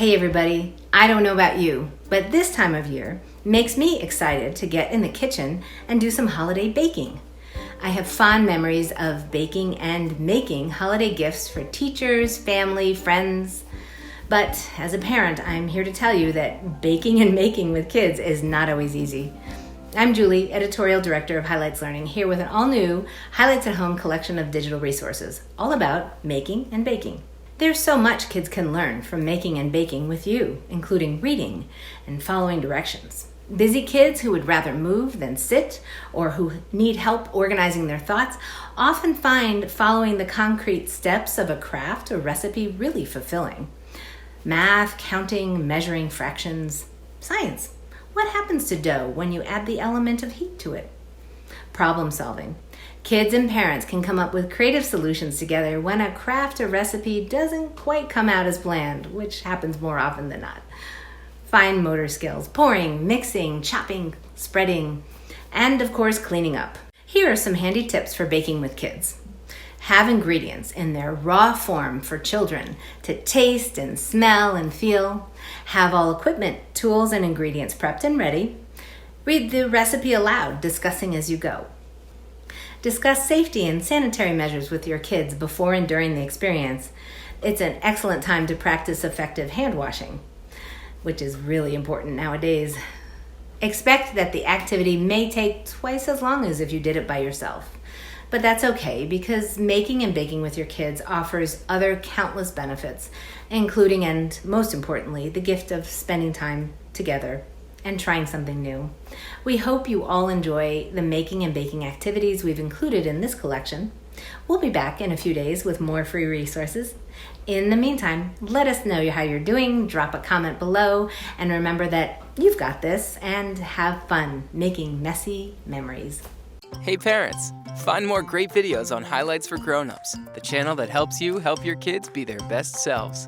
Hey everybody, I don't know about you, but this time of year makes me excited to get in the kitchen and do some holiday baking. I have fond memories of baking and making holiday gifts for teachers, family, friends. But as a parent, I'm here to tell you that baking and making with kids is not always easy. I'm Julie, Editorial Director of Highlights Learning, here with an all-new Highlights at Home collection of digital resources, all about making and baking. There's so much kids can learn from making and baking with you, including reading and following directions. Busy kids who would rather move than sit, or who need help organizing their thoughts, often find following the concrete steps of a craft or recipe really fulfilling. Math, counting, measuring fractions, science. What happens to dough when you add the element of heat to it? Problem solving. Kids and parents can come up with creative solutions together when a craft or recipe doesn't quite come out as planned, which happens more often than not. Fine motor skills, pouring, mixing, chopping, spreading, and of course cleaning up. Here are some handy tips for baking with kids. Have ingredients in their raw form for children to taste and smell and feel. Have all equipment, tools, and ingredients prepped and ready. Read the recipe aloud, discussing as you go. Discuss safety and sanitary measures with your kids before and during the experience. It's an excellent time to practice effective hand washing, which is really important nowadays. Expect that the activity may take twice as long as if you did it by yourself. But that's okay, because making and baking with your kids offers other countless benefits, including, and most importantly, the gift of spending time together and trying something new. We hope you all enjoy the making and baking activities we've included in this collection. We'll be back in a few days with more free resources. In the meantime, let us know how you're doing, drop a comment below, and remember that you've got this, and have fun making messy memories. Hey parents, find more great videos on Highlights for Grown-ups, the channel that helps you help your kids be their best selves.